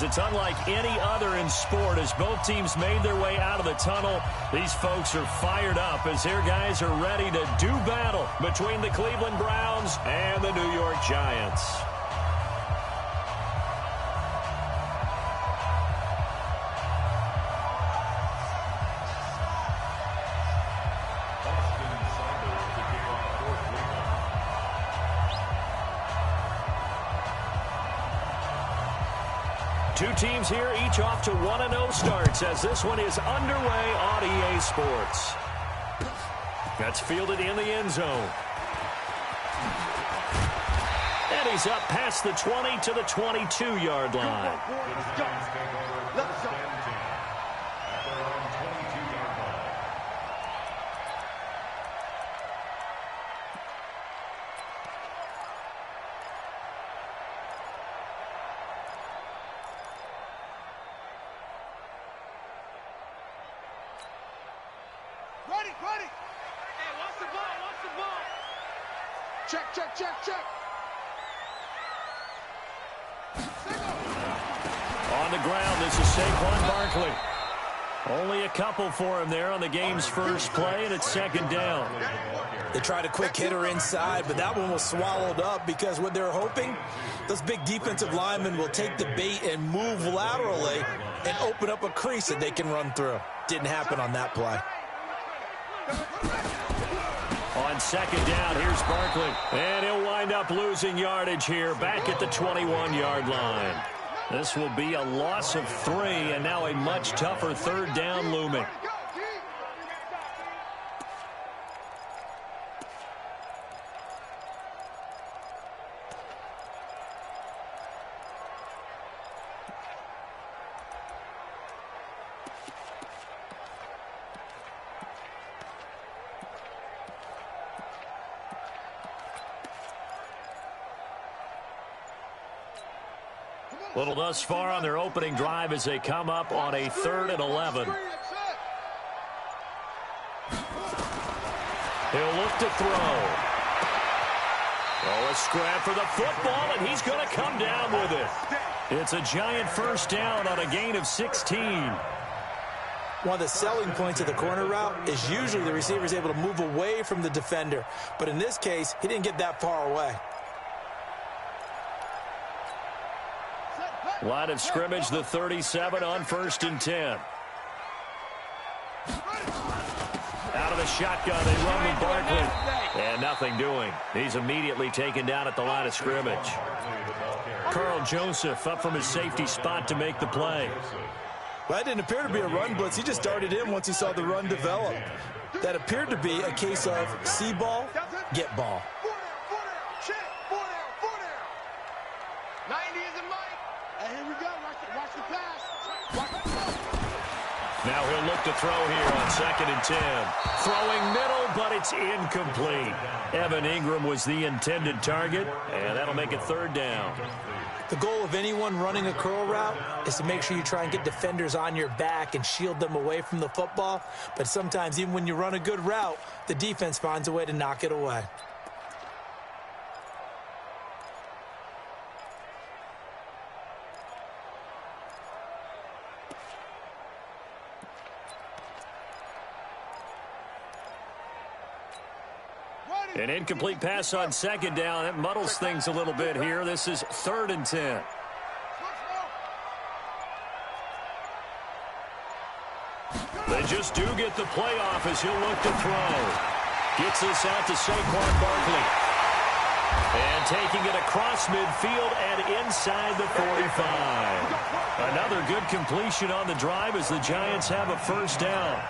It's unlike any other in sport as both teams made their way out of the tunnel. These folks are fired up as their guys are ready to do battle between the Cleveland Browns and the New York Giants. Two teams here, each off to 1-0 starts as this one is underway on EA Sports. That's fielded in the end zone. And he's up past the 20 to the 22-yard line. Ready. Hey, watch the ball. Check. On the ground, this is Saquon Barkley. Only a couple for him there on the game's first play, and it's second down. They tried a quick hitter inside, but that one was swallowed up because what they're hoping, those big defensive linemen will take the bait and move laterally and open up a crease that they can run through. Didn't happen on that play. On second down, here's Barkley. And he'll wind up losing yardage here back at the 21-yard line. This will be a loss of 3, and now a much tougher third down looming. Little thus far on their opening drive as they come up on a 3rd and 11. He'll look to throw. Oh, a scrap for the football, and he's going to come down with it. It's a giant first down on a gain of 16. One of the selling points of the corner route is usually the receiver is able to move away from the defender. But in this case, he didn't get that far away. Line of scrimmage, the 37 on 1st and 10. Out of the shotgun, they run with Barkley. And nothing doing. He's immediately taken down at the line of scrimmage. Carl Joseph up from his safety spot to make the play. Well, that didn't appear to be a run blitz. He just darted in once he saw the run develop. That appeared to be a case of see ball, get ball. 90 is a mic. And here we go. Watch the pass. Now he'll look to throw here on 2nd and 10. Throwing middle, but it's incomplete. Evan Ingram was the intended target, and that'll make it 3rd down. The goal of anyone running a curl route is to make sure you try and get defenders on your back and shield them away from the football. But sometimes even when you run a good route, the defense finds a way to knock it away. An incomplete pass on 2nd down. It muddles things a little bit here. This is 3rd and 10. They just do get the play off as he'll look to throw. Gets this out to Saquon Barkley. And taking it across midfield and inside the 45. Another good completion on the drive as the Giants have a first down.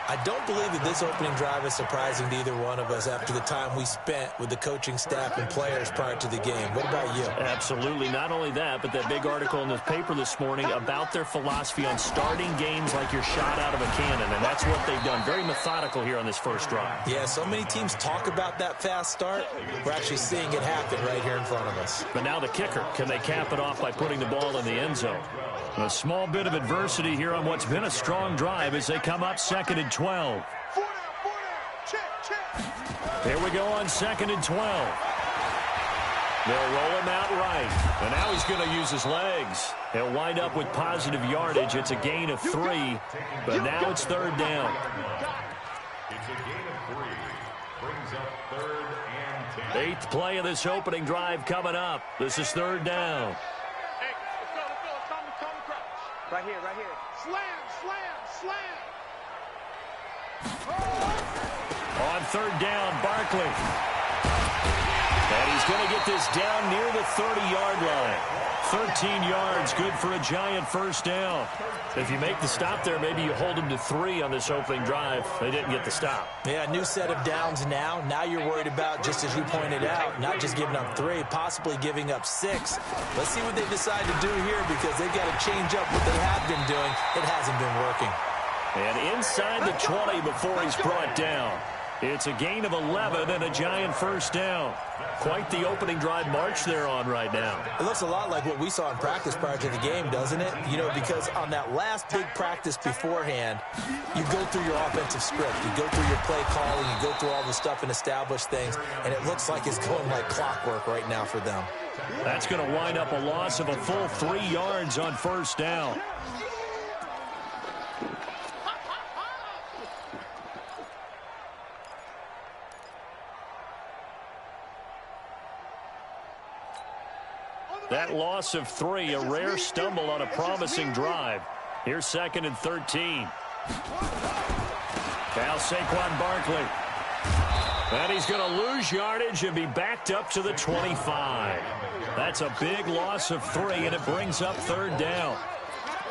I don't believe that this opening drive is surprising to either one of us after the time we spent with the coaching staff and players prior to the game. What about you? Absolutely. Not only that, but that big article in the paper this morning about their philosophy on starting games like you're shot out of a cannon, and that's what they've done. Very methodical here on this first drive. Yeah, so many teams talk about that fast start. We're actually seeing it happen right here in front of us. But now the kicker. Can they cap it off by putting the ball in the end zone? A small bit of adversity here on what's been a strong drive as they come up 2nd and 12. Check. Here we go on 2nd and 12. They'll roll him out right. And now he's going to use his legs. He'll wind up with positive yardage. It's a gain of 3, but now it's third down. It's a gain of 3. Brings up 3rd and 10. 8th play of this opening drive coming up. This is third down. Hey, let's go. Come crouch. Right here, right here. Slam, slam, slam. On third down, Barkley. And he's going to get this down near the 30-yard line. 13 yards, good for a Giant first down. If you make the stop there, maybe you hold them to 3 on this opening drive. They didn't get the stop. Yeah, new set of downs now. Now you're worried about, just as you pointed out, not just giving up 3, possibly giving up 6. Let's see what they decide to do here, because they've got to change up what they have been doing. It hasn't been working. And inside the 20 before he's brought down. It's a gain of 11 and a Giant first down. Quite the opening drive march they're on right now. It looks a lot like what we saw in practice prior to the game, doesn't it? You know, because on that last big practice beforehand, you go through your offensive script. You go through your play calling. You go through all the stuff and establish things. And it looks like it's going like clockwork right now for them. That's going to wind up a loss of a full 3 yards on first down. That loss of 3, a rare stumble on a promising drive. Here's 2nd and 13. Now Saquon Barkley. And he's going to lose yardage and be backed up to the 25. That's a big loss of 3, and it brings up third down.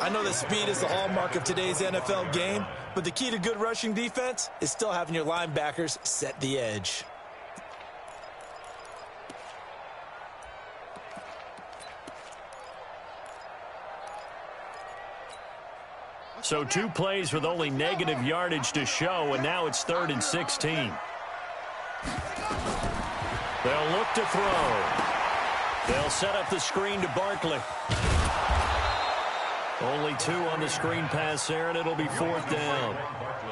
I know that speed is the hallmark of today's NFL game, but the key to good rushing defense is still having your linebackers set the edge. So 2 plays with only negative yardage to show, and now it's 3rd and 16. They'll look to throw. They'll set up the screen to Barkley. Only 2 on the screen pass there, and it'll be 4th down.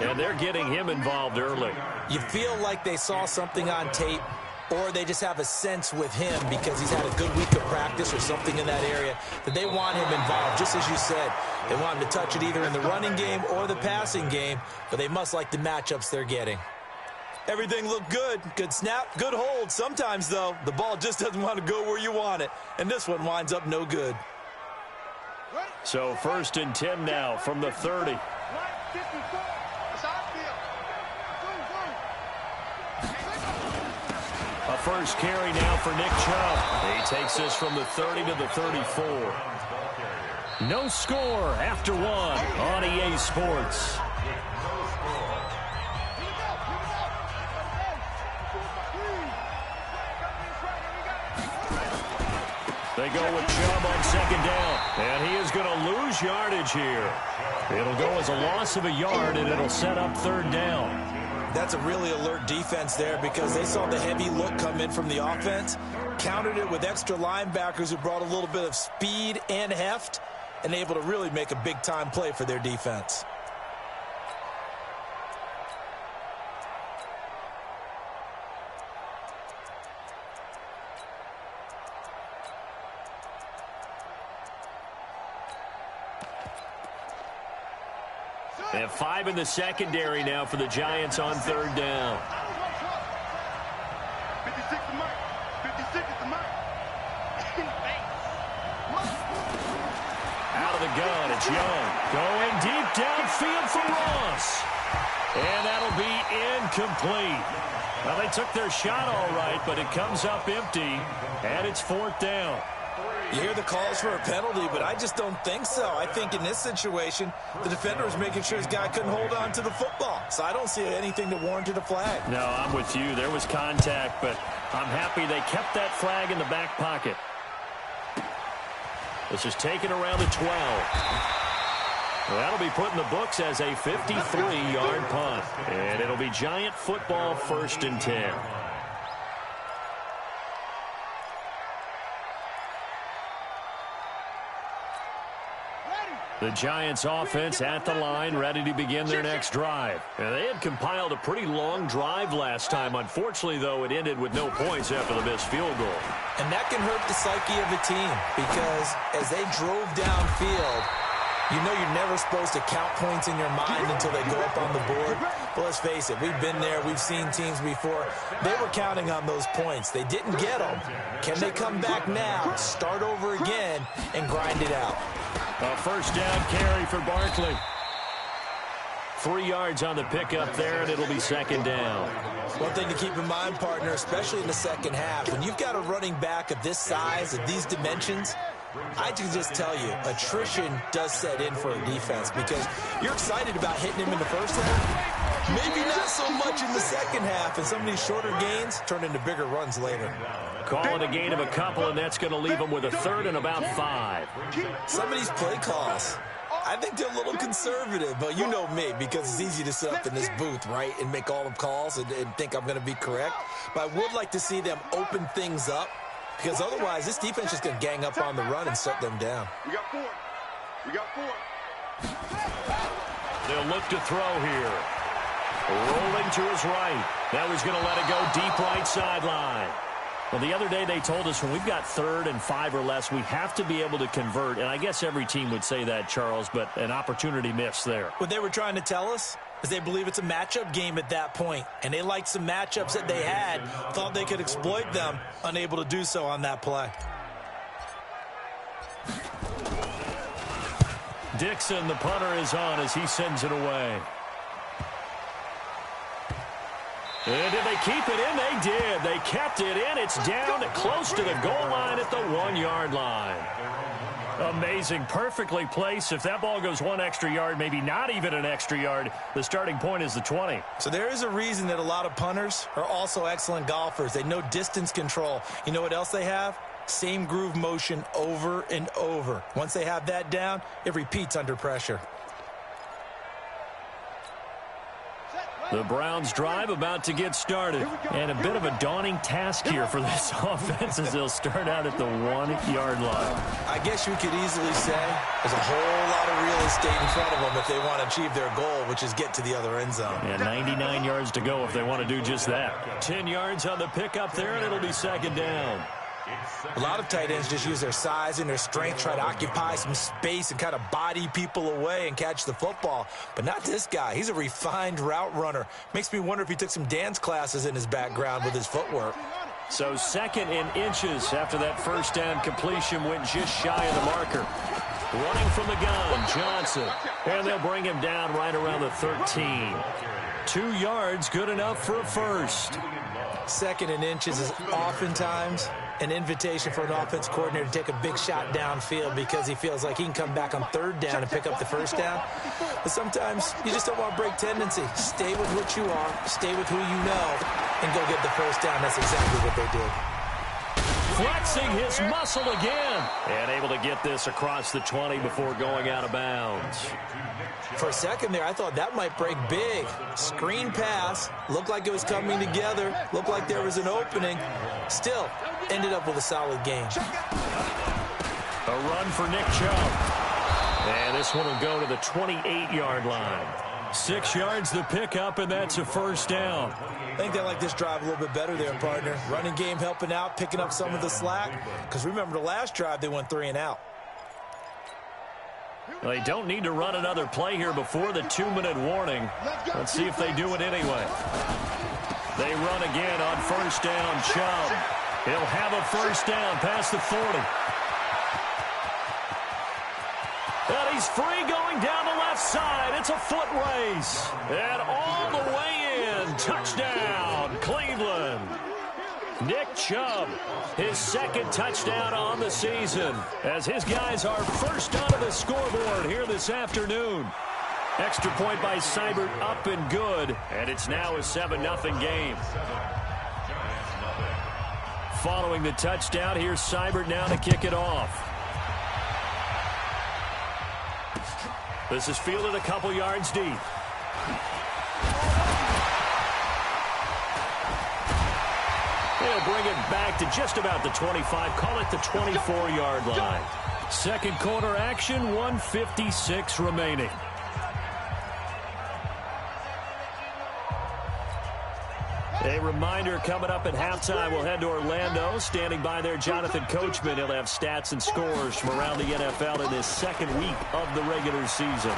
And they're getting him involved early. You feel like they saw something on tape, or they just have a sense with him because he's had a good week of practice or something in that area that they want him involved. Just as you said, they want him to touch it either in the running game or the passing game, but they must like the matchups they're getting. Everything looked good. Good snap, good hold. Sometimes, though, the ball just doesn't want to go where you want it, and this one winds up no good. So 1st and 10 now from the 30. A first carry now for Nick Chubb. He takes this from the 30 to the 34. No score after 1 on EA Sports. They go with Chubb on 2nd down. And he is going to lose yardage here. It'll go as a loss of a yard, and it'll set up 3rd down. That's a really alert defense there because they saw the heavy look come in from the offense, countered it with extra linebackers who brought a little bit of speed and heft, and able to really make a big-time play for their defense. They have 5 in the secondary now for the Giants on 3rd down. 56 to Mike. 56 to Mike. Out of the gun, it's Young. Going deep downfield for Ross. And that'll be incomplete. Well, they took their shot all right, but it comes up empty, and it's 4th down. You hear the calls for a penalty, but I just don't think so. I think in this situation, the defender was making sure his guy couldn't hold on to the football. So I don't see anything that warranted a flag. No, I'm with you. There was contact, but I'm happy they kept that flag in the back pocket. This is taken around the 12. Well, that'll be put in the books as a 53-yard punt. And it'll be Giant football 1st and 10. The Giants offense at the line, ready to begin their next drive. And they had compiled a pretty long drive last time. Unfortunately, though, it ended with no points after the missed field goal. And that can hurt the psyche of a team because as they drove downfield, you know you're never supposed to count points in your mind until they go up on the board. But let's face it, we've been there. We've seen teams before. They were counting on those points. They didn't get them. Can they come back now, start over again, and grind it out? A first down carry for Barkley. 3 yards on the pickup there, and it'll be second down. One thing to keep in mind, partner, especially in the second half, when you've got a running back of this size, of these dimensions, I can just tell you, attrition does set in for a defense because you're excited about hitting him in the first half. Maybe not so much in the second half, and some of these shorter gains turn into bigger runs later. Calling a gain of a couple, and that's going to leave them with a third and about 5. Some of these play calls, I think they're a little conservative, but you know me, because it's easy to sit up in this booth, right, and make all the calls and think I'm going to be correct. But I would like to see them open things up, because otherwise this defense is going to gang up on the run and shut them down. We got 4. We got 4. They'll look to throw here. Rolling to his right. Now he's going to let it go deep right sideline. Well, the other day they told us when we've got 3rd and 5 or less, we have to be able to convert. And I guess every team would say that, Charles, but an opportunity missed there. What they were trying to tell us is they believe it's a matchup game at that point. And they liked some matchups that they had, thought they could exploit them, unable to do so on that play. Dixon, the punter, is on as he sends it away. And did they keep it in? They did. They kept it in. It's down close to the goal line at the 1-yard line. Amazing. Perfectly placed. If that ball goes 1 extra yard, maybe not even an extra yard, the starting point is the 20. So there is a reason that a lot of punters are also excellent golfers. They know distance control. You know what else they have? Same groove motion over and over. Once they have that down, it repeats under pressure. The Browns drive about to get started. And a bit of a daunting task here for this offense as they'll start out at the 1-yard line. I guess you could easily say there's a whole lot of real estate in front of them if they want to achieve their goal, which is get to the other end zone. And 99 yards to go if they want to do just that. 10 yards on the pickup there, and it'll be second down. A lot of tight ends just use their size and their strength, try to occupy some space and kind of body people away and catch the football. But not this guy. He's a refined route runner. Makes me wonder if he took some dance classes in his background with his footwork. So 2nd and inches after that first down completion went just shy of the marker. Running from the gun, Johnson. And they'll bring him down right around the 13. 2 yards, good enough for a first. 2nd and inches is oftentimes an invitation for an offense coordinator to take a big shot downfield because he feels like he can come back on 3rd down and pick up the first down. But sometimes you just don't want to break tendency. Stay with what you are, stay with who you know, and go get the first down. That's exactly what they did. Flexing his muscle again. And able to get this across the 20 before going out of bounds. For a second there, I thought that might break big. Screen pass. Looked like it was coming together. Looked like there was an opening. Still, ended up with a solid gain. A run for Nick Chubb. And this one will go to the 28-yard line. 6 yards the pickup, and that's a first down. I think they like this drive a little bit better there, partner. Running game helping out, picking up some of the slack. Because remember, the last drive, they went 3 and out. Well, they don't need to run another play here before the 2-minute warning. Let's see if they do it anyway. They run again on first down. Chubb. He'll have a first down past the 40. And he's free going down the left side. It's a foot race. And all the way in. Touchdown, Cleveland. Nick Chubb, his 2nd touchdown on the season, as his guys are first onto the scoreboard here this afternoon. Extra point by Seibert up and good, and it's now a 7-0 game. Following the touchdown, here's Seibert now to kick it off. This is fielded a couple yards deep. They'll bring it back to just about the 25, call it the 24-yard line. Second quarter action, 1:56 remaining. A reminder, coming up at halftime, we'll head to Orlando. Standing by there, Jonathan Coachman. He'll have stats and scores from around the NFL in this second week of the regular season.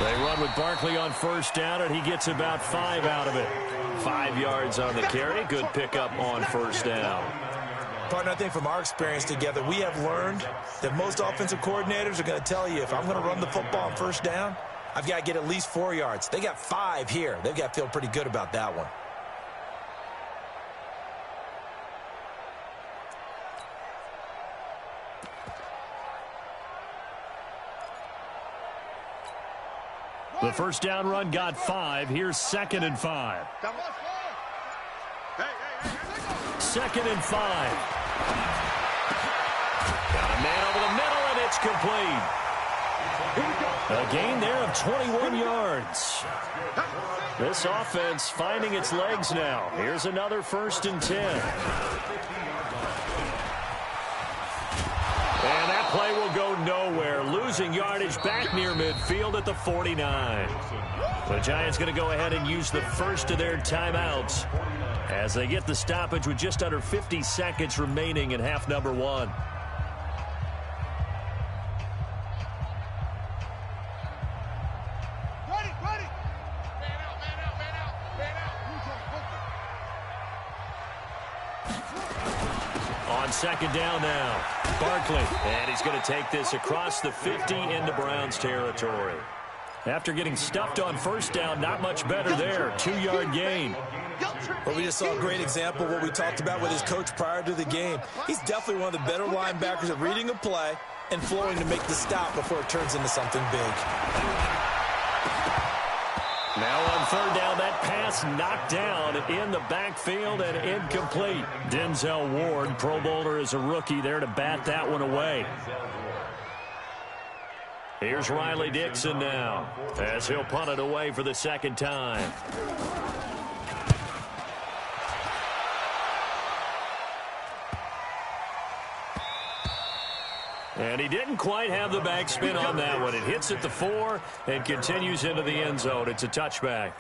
They run with Barkley on first down, and he gets about 5 out of it. 5 yards on the carry. Good pickup on first down. Partner, I think from our experience together, we have learned that most offensive coordinators are going to tell you, if I'm going to run the football on first down, I've got to get at least 4 yards. They got 5 here. They've got to feel pretty good about that one. The first down run got 5. Here's 2nd and 5. Second and 5. Got a man over the middle, and it's complete. A gain there of 21 yards. This offense finding its legs now. Here's another 1st and 10. And that play will go nowhere. Losing yardage back near midfield at the 49. The Giants going to go ahead and use the first of their timeouts as they get the stoppage with just under 50 seconds remaining in half number 1. On second down now, Barkley. And he's going to take this across the 50 into Browns territory. After getting stuffed on first down, not much better there. 2-yard gain. Well, we just saw a great example of what we talked about with his coach prior to the game. He's definitely one of the better linebackers at reading a play and flowing to make the stop before it turns into something big. Now on third down, that pass knocked down in the backfield and incomplete. Denzel Ward, Pro Bowler as a rookie, there to bat that one away. Here's Riley Dixon now as he'll punt it away for the second time. And he didn't quite have the backspin on that one. It hits at the 4 and continues into the end zone. It's a touchback.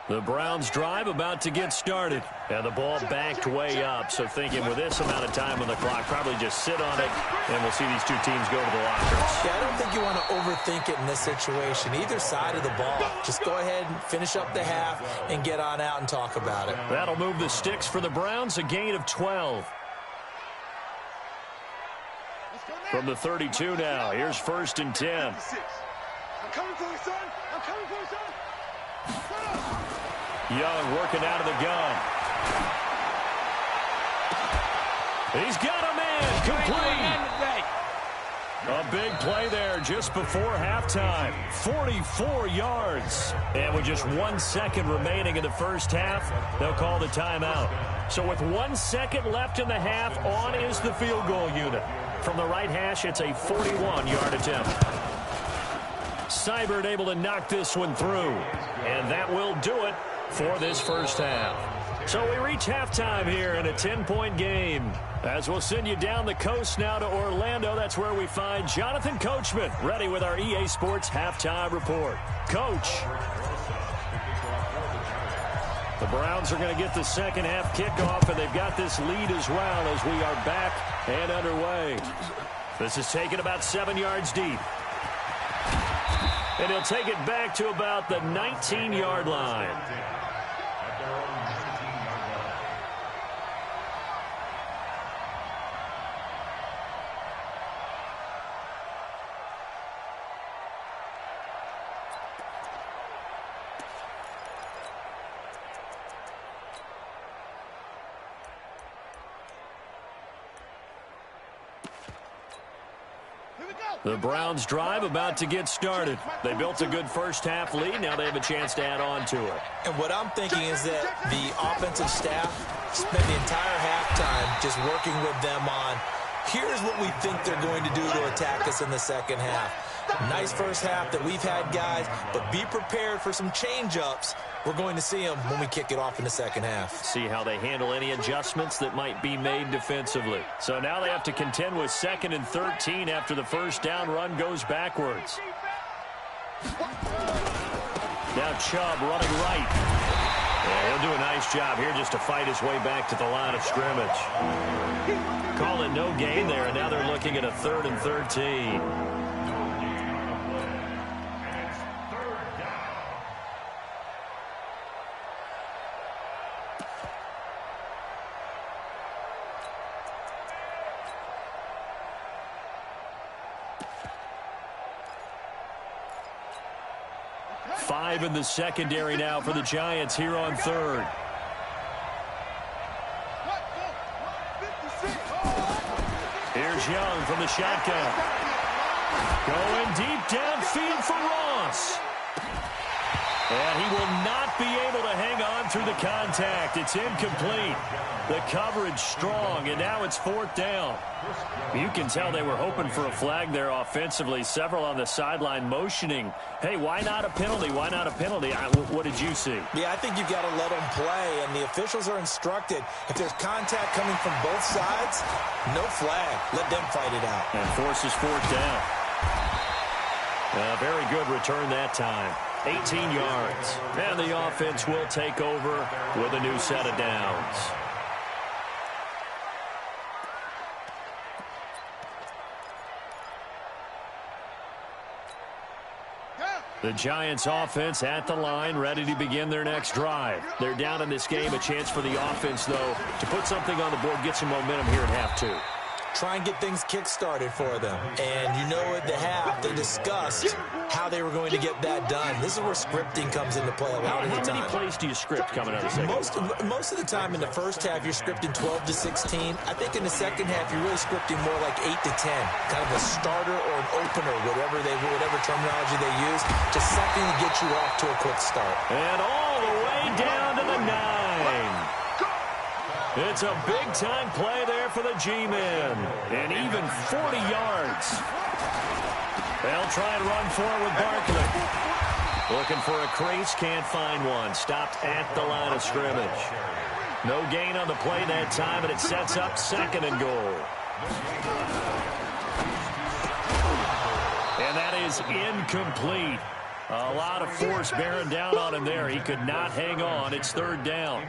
The Browns drive about to get started. And the ball backed way up. So thinking with this amount of time on the clock, probably just sit on it, and we'll see these two teams go to the lockers. Yeah, I don't think you want to overthink it in this situation. Either side of the ball. Just go ahead and finish up the half and get on out and talk about it. That'll move the sticks for the Browns, a gain of 12. From the 32 now, here's 1st and 10. I'm coming for you, son. I'm coming for you, son. Young working out of the gun. He's got a man complete. A big play there just before halftime. 44 yards. And with just 1 second remaining in the first half, they'll call the timeout. So with 1 second left in the half, on is the field goal unit. From the right hash, it's a 41-yard attempt. Seibert able to knock this one through. And that will do it for this first half. So we reach halftime here in a 10-point game. As we'll send you down the coast now to Orlando, that's where we find Jonathan Coachman, ready with our EA Sports halftime report. Coach. The Browns are going to get the second half kickoff, and they've got this lead as well as we are back and underway. This is taken about 7 yards deep. And he'll take it back to about the 19-yard line. The Browns drive about to get started. They built a good first half lead. Now they have a chance to add on to it. And what I'm thinking is that the offensive staff spent the entire halftime just working with them on Here's what we think they're going to do to attack us in the second half. Nice first half that we've had, guys, but be prepared for some change-ups. We're going to see them when we kick it off in the second half. See how they handle any adjustments that might be made defensively. So now they have to contend with 2nd and 13 after the first down run goes backwards. Now Chubb running right. Yeah, he'll do a nice job here just to fight his way back to the line of scrimmage. Call it no gain there, and now they're looking at a 3rd and 13. 5 in the secondary now for the Giants here on 3rd. Here's Young from the shotgun. Going deep downfield for Ross. And he will not be able to hang on through the contact. It's incomplete. The coverage strong, and now it's 4th down. You can tell they were hoping for a flag there offensively. Several on the sideline motioning, hey, why not a penalty? Why not a penalty? What did you see? Yeah, I think you've got to let them play, and the officials are instructed. If there's contact coming from both sides, no flag. Let them fight it out. And forces 4th down. Very good return that time. 18 yards. And the offense will take over with a new set of downs. The Giants offense at the line, ready to begin their next drive. They're down in this game. A chance for the offense, though, to put something on the board, get some momentum here at half 2. Try and get things kick-started for them. And you know at the half, they discussed how they were going to get that done. This is where scripting comes into play a lot of the time. How many plays do you script coming out of the second? Most of the time in the first half, you're scripting 12 to 16. I think in the second half, you're really scripting more like 8 to 10. Kind of a starter or an opener, whatever terminology they use. Just something to get you off to a quick start. And all the way down to the 9. It's a big-time play there for the G-men. And even 40 yards. They'll try and run forward with Barkley. Looking for a crease, can't find one. Stopped at the line of scrimmage. No gain on the play that time, and it sets up 2nd and goal. And that is incomplete. A lot of force bearing down on him there. He could not hang on. It's 3rd down.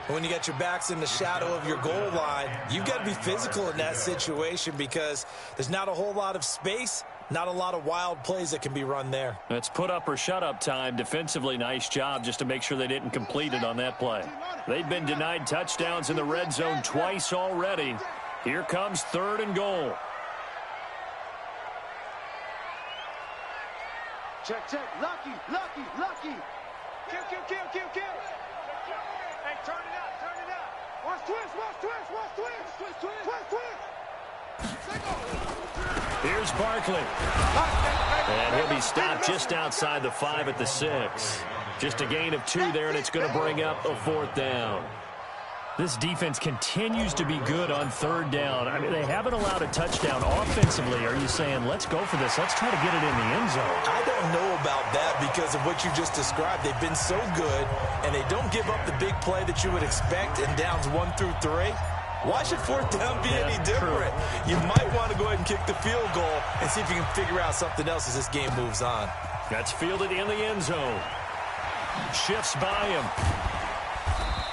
When you got your backs in the shadow of your goal line, you've got to be physical in that situation because there's not a whole lot of space, not a lot of wild plays that can be run there. It's put up or shut up time. Defensively, nice job just to make sure they didn't complete it on that play. They've been denied touchdowns in the red zone twice already. Here comes 3rd and goal. Check. Lucky. Kill. Hey, turn it up. Watch twist. Here's Barkley. And he'll be stopped just outside the 5 at the 6. Just a gain of 2 there, and it's going to bring up a 4th down. This defense continues to be good on 3rd down. I mean, they haven't allowed a touchdown offensively. Are you saying, let's go for this? Let's try to get it in the end zone. I don't know about that because of what you just described. They've been so good, and they don't give up the big play that you would expect in downs 1 through 3. Why should 4th down be any different? True. You might want to go ahead and kick the field goal and see if you can figure out something else as this game moves on. That's fielded in the end zone. Shifts by him.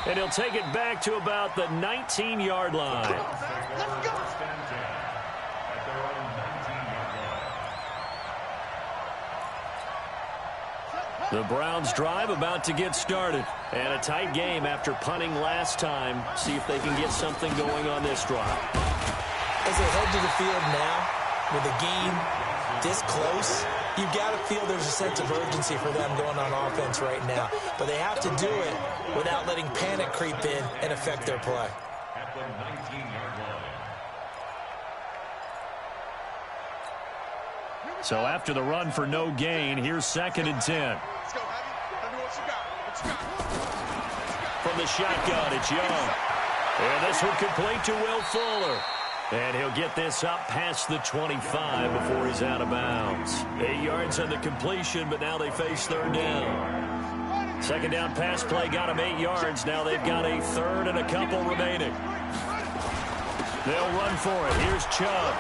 And he'll take it back to about the 19-yard line. Let's go. The Browns drive about to get started. And a tight game after punting last time. See if they can get something going on this drive. As they head to the field now, with the game this close, you've got to feel there's a sense of urgency for them going on offense right now. But they have to do it without letting panic creep in and affect their play. At the 19-yard line. So after the run for no gain, here's 2nd and 10. Let's go, Abby. Tell me what you got. From the shotgun, it's Young. And this one complete to Will Fuller. And he'll get this up past the 25 before he's out of bounds. 8 yards on the completion, but now they face third down. Second down pass play got him 8 yards. Now they've got a third and a couple remaining. They'll run for it. Here's Chubb.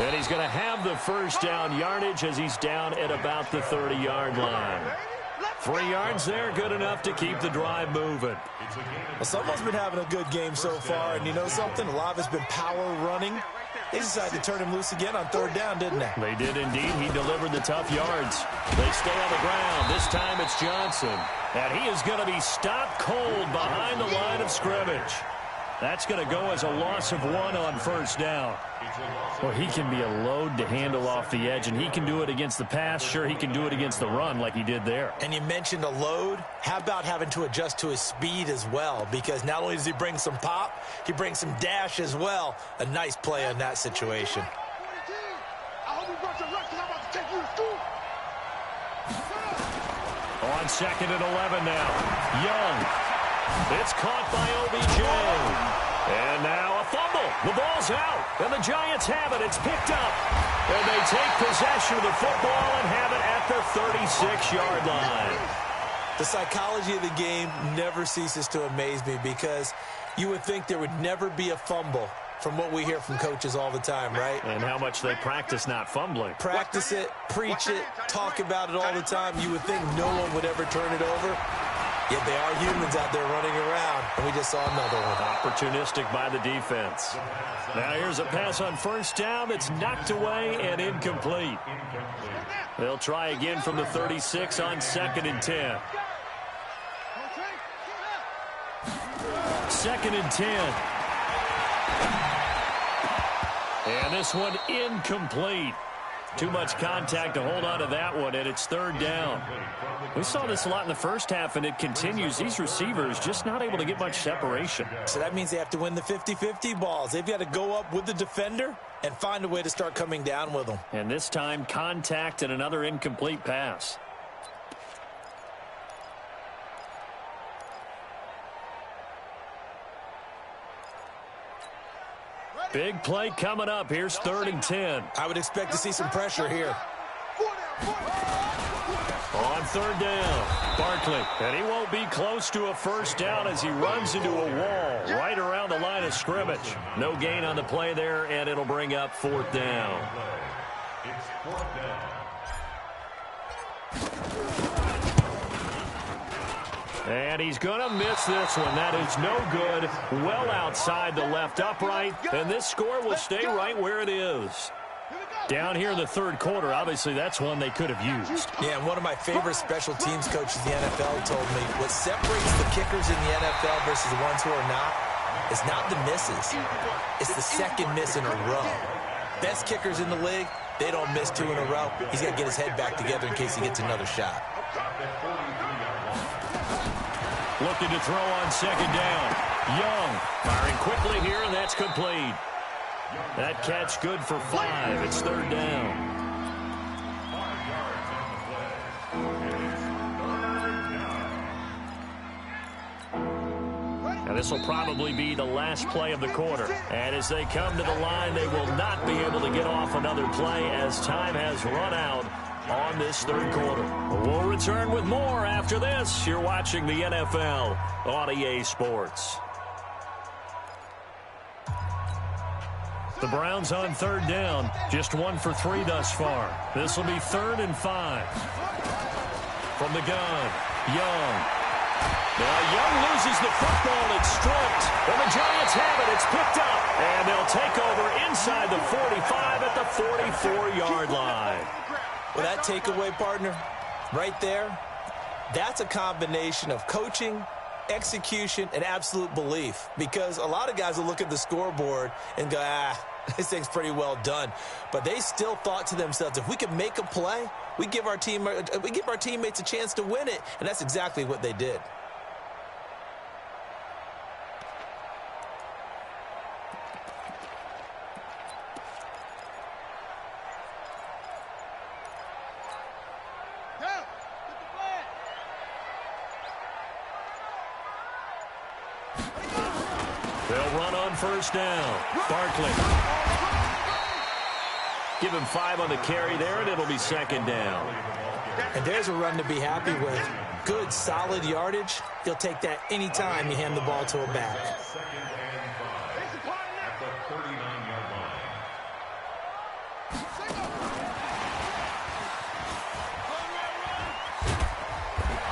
And he's going to have the first down yardage as he's down at about the 30-yard line. 3 yards there, good enough to keep the drive moving. Well, someone's been having a good game so far, and you know something? A lot of it's been power running. They decided to turn him loose again on third down, didn't they? They did indeed. He delivered the tough yards. They stay on the ground. This time it's Johnson. And he is going to be stopped cold behind the line of scrimmage. That's going to go as a loss of 1 on first down. Well, he can be a load to handle off the edge, and he can do it against the pass. Sure, he can do it against the run like he did there. And you mentioned a load. How about having to adjust to his speed as well? Because not only does he bring some pop, he brings some dash as well. A nice play on that situation. On 2nd and 11 now. Young. It's caught by OBJ. And now a fumble. The ball's out. And the Giants have it. It's picked up. And they take possession of the football and have it at the 36-yard line. The psychology of the game never ceases to amaze me because you would think there would never be a fumble from what we hear from coaches all the time, right? And how much they practice not fumbling. Practice it, preach it, talk about it all the time. You would think no one would ever turn it over. Yet they are humans out there running around, and we just saw another one. Opportunistic by the defense. Now here's a pass on first down that's knocked away and incomplete. They'll try again from the 36 on 2nd and 10. 2nd and 10. And this one incomplete. Too much contact to hold on to that one, and it's third down. We saw this a lot in the first half, and it continues. These receivers just not able to get much separation. So that means they have to win the 50-50 balls. They've got to go up with the defender and find a way to start coming down with them. And this time, contact and another incomplete pass. Big play coming up. Here's 3rd and 10. I would expect to see some pressure here. On 3rd down, Barkley. And he won't be close to a first down as he runs into a wall right around the line of scrimmage. No gain on the play there, and it'll bring up 4th down. It's 4th down. And he's going to miss this one. That is no good. Well outside the left upright. And this score will stay right where it is. Down here in the third quarter, obviously that's one they could have used. Yeah, and one of my favorite special teams coaches in the NFL told me what separates the kickers in the NFL versus the ones who are not is not the misses. It's the second miss in a row. Best kickers in the league, they don't miss 2 in a row. He's got to get his head back together in case he gets another shot. Looking to throw on 2nd down. Young firing quickly here, and that's complete. That catch good for 5. It's 3rd down. And this will probably be the last play of the quarter. And as they come to the line, they will not be able to get off another play as time has run out on this third quarter. We'll return with more after this. You're watching the NFL on EA Sports. The Browns on 3rd down. Just 1 for 3 thus far. This will be 3rd and 5. From the gun, Young. Now Young loses the football. It's stripped. And the Giants have it. It's picked up. And they'll take over inside the 45 at the 44-yard line. Well, that takeaway, partner, right there, that's a combination of coaching, execution, and absolute belief. Because a lot of guys will look at the scoreboard and go, this thing's pretty well done. But they still thought to themselves, if we can make a play, we give our teammates a chance to win it. And that's exactly what they did. They'll run on first down. Barkley. Give him 5 on the carry there, and it'll be second down. And there's a run to be happy with. Good, solid yardage. He'll take that anytime you hand the ball to a back. At the 39-yard line.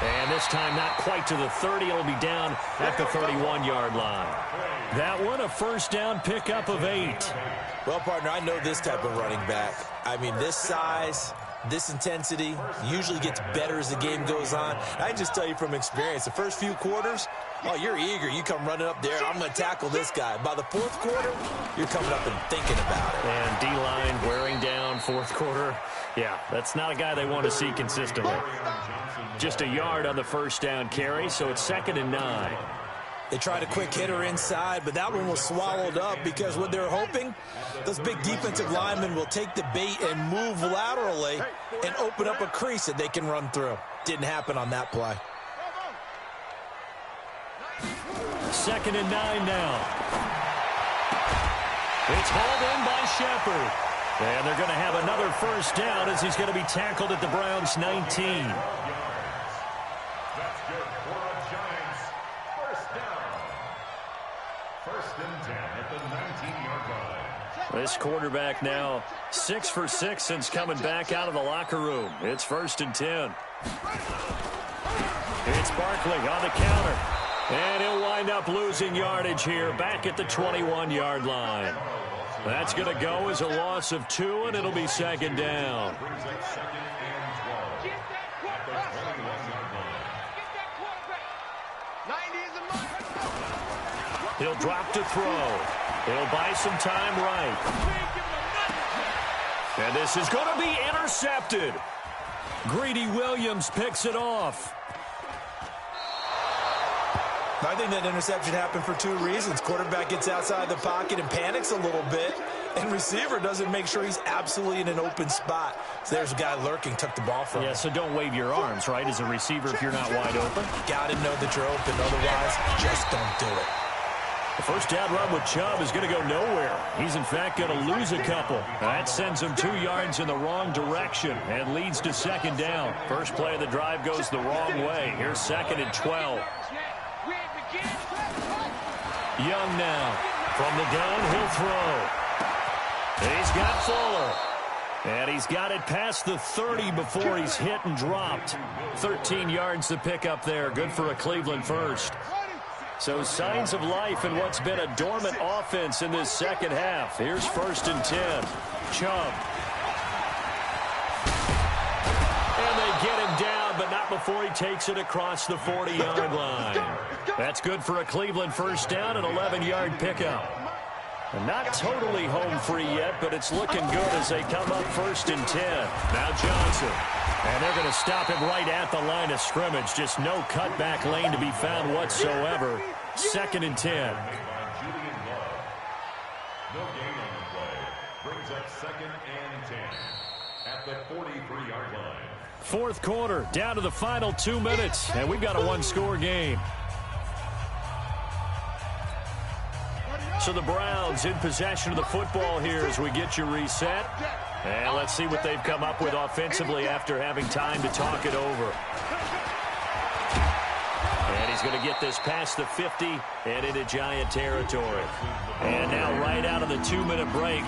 And this time not quite to the 30. It'll be down at the 31-yard line. That one a first down pickup of 8. Well, partner, I know this type of running back. I mean, this size, this intensity usually gets better as the game goes on. I can just tell you from experience, the first few quarters, oh, you're eager. You come running up there, I'm going to tackle this guy. By the fourth quarter, you're coming up and thinking about it. And D-line wearing down fourth quarter. Yeah, that's not a guy they want to see consistently. Just a yard on the first down carry, so it's 2nd and 9. They tried a quick hitter inside, but that one was swallowed up because what they're hoping, those big defensive linemen will take the bait and move laterally and open up a crease that they can run through. Didn't happen on that play. 2nd and 9 now. It's hauled in by Shepard. And they're going to have another first down as he's going to be tackled at the Browns' 19. That's good for the Giants. First down. 1st and 10 at the 19-yard line. This quarterback now 6 for 6 since coming back out of the locker room. It's 1st and 10. It's Barkley on the counter. And he'll wind up losing yardage here back at the 21-yard line. That's going to go as a loss of 2, and it'll be 2nd down. Brings up 2nd and 12 at the 21-yard line. He'll drop to throw. He'll buy some time right. And this is going to be intercepted. Greedy Williams picks it off. I think that interception happened for 2 reasons. Quarterback gets outside the pocket and panics a little bit, and receiver doesn't make sure he's absolutely in an open spot. So there's a guy lurking, took the ball from him. Yeah, so don't wave your arms, right, as a receiver if you're not wide open. Got to know that you're open. Otherwise, just don't do it. The first down run with Chubb is going to go nowhere. He's, in fact, going to lose a couple. That sends him 2 yards in the wrong direction and leads to 2nd down. First play of the drive goes the wrong way. Here's 2nd and 12. Young now from the downhill throw. He's got Fuller. And he's got it past the 30 before he's hit and dropped. 13 yards to pick up there. Good for a Cleveland first. So signs of life in what's been a dormant offense in this second half. Here's 1st and 10. Chubb. And they get him down, but not before he takes it across the 40-yard line. That's good for a Cleveland first down, an 11-yard pickup. And not totally home free yet, but it's looking good as they come up 1st and 10. Now Johnson. And they're going to stop him right at the line of scrimmage. Just no cutback lane to be found whatsoever. 2nd and 10. No gain on the play. Brings up 2nd and 10 at the 43-yard line. Fourth quarter, down to the final 2 minutes, and we've got a 1-score game. So the Browns in possession of the football here as we get you reset. And let's see what they've come up with offensively after having time to talk it over. And he's going to get this past the 50 and into Giant territory. And now right out of the 2-minute break,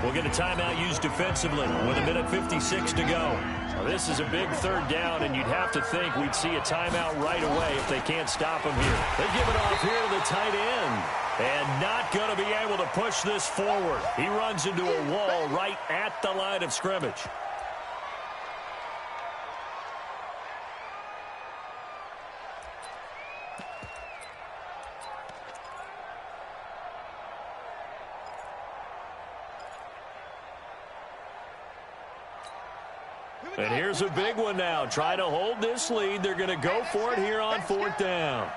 we'll get a timeout used defensively with 1:56 to go. Now, this is a big 3rd down, and you'd have to think we'd see a timeout right away if they can't stop him here. They give it off here to the tight end. And not going to be able to push this forward. He runs into a wall right at the line of scrimmage. And here's a big one now. Trying to hold this lead. They're going to go for it here on 4th down.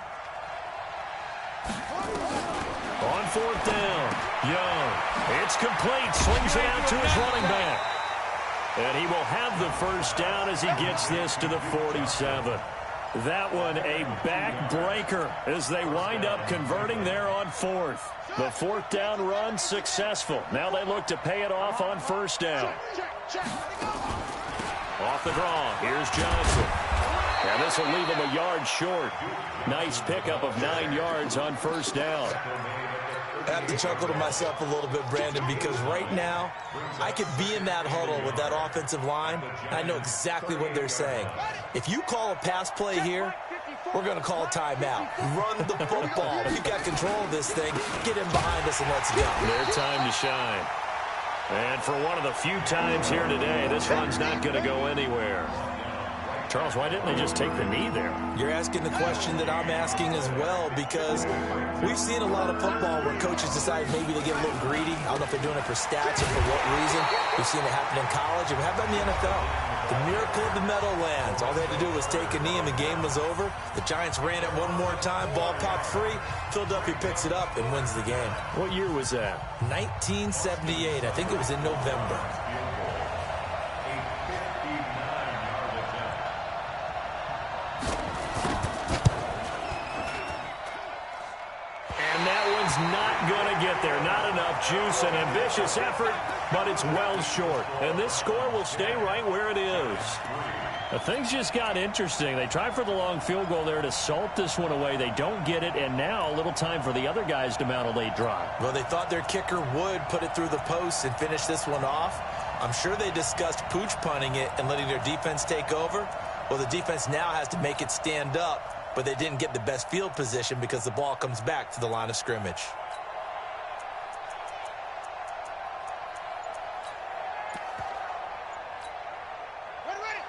On 4th down, Young. It's complete. Swings it out to his running back. And he will have the first down as he gets this to the 47. That one a backbreaker as they wind up converting there on fourth. The fourth down run successful. Now they look to pay it off on first down. Off the draw. Here's Johnson. And this will leave him a yard short. Nice pickup of 9 yards on first down. I have to chuckle to myself a little bit, Brandon, because right now I could be in that huddle with that offensive line. And I know exactly what they're saying. If you call a pass play here, we're going to call a timeout. Run the football. We've got control of this thing. Get in behind us and let's go. Their time to shine. And for one of the few times here today, this one's not going to go anywhere. Charles, why didn't they just take the knee there? You're asking the question that I'm asking as well, because we've seen a lot of football where coaches decide maybe they get a little greedy. I don't know if they're doing it for stats or for what reason. We've seen it happen in college, and how about in the NFL? The miracle of the Meadowlands. All they had to do was take a knee, and the game was over. The Giants ran it one more time. Ball popped free. Philadelphia picks it up and wins the game. What year was that? 1978. I think it was in November. Not going to get there. Not enough juice. An ambitious effort, but it's well short. And this score will stay right where it is. Things just got interesting. They tried for the long field goal there to salt this one away. They don't get it, and now a little time for the other guys to mount a late drive. Well, they thought their kicker would put it through the post and finish this one off. I'm sure they discussed pooch punting it and letting their defense take over. Well, the defense now has to make it stand up. But they didn't get the best field position because the ball comes back to the line of scrimmage.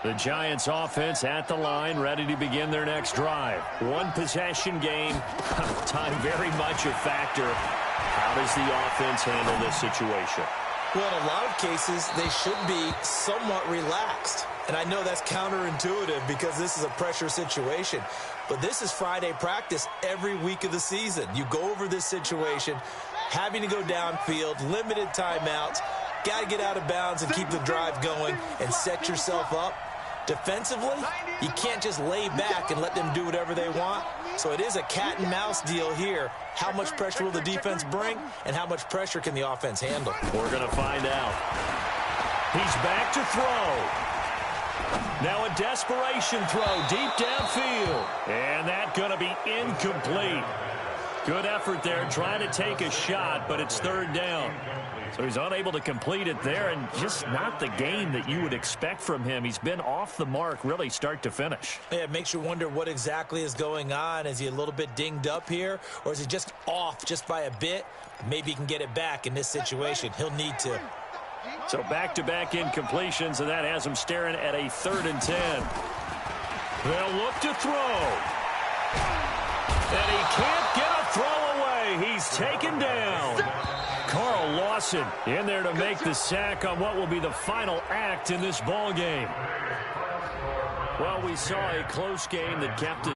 The Giants offense at the line, ready to begin their next drive. One possession game, time very much a factor. How does the offense handle this situation? Well, in a lot of cases, they should be somewhat relaxed. And I know that's counterintuitive because this is a pressure situation. But this is Friday practice every week of the season. You go over this situation, having to go downfield, limited timeouts, got to get out of bounds and keep the drive going and set yourself up. Defensively, you can't just lay back and let them do whatever they want. So it is a cat and mouse deal here. How much pressure will the defense bring, and how much pressure can the offense handle? We're going to find out. He's back to throw. Now a desperation throw deep downfield. And that's going to be incomplete. Good effort there trying to take a shot, but it's third down. So he's unable to complete it there, and just not the game that you would expect from him. He's been off the mark really start to finish. Yeah, it makes you wonder what exactly is going on. Is he a little bit dinged up here, or is he just off just by a bit? Maybe he can get it back in this situation. He'll need to. So back-to-back incompletions, and that has him staring at a 3rd and 10. They'll look to throw. And he can't get a throw away. He's taken down. Carl Lawson in there to make the sack on what will be the final act in this ball game. Well, we saw a close game that kept it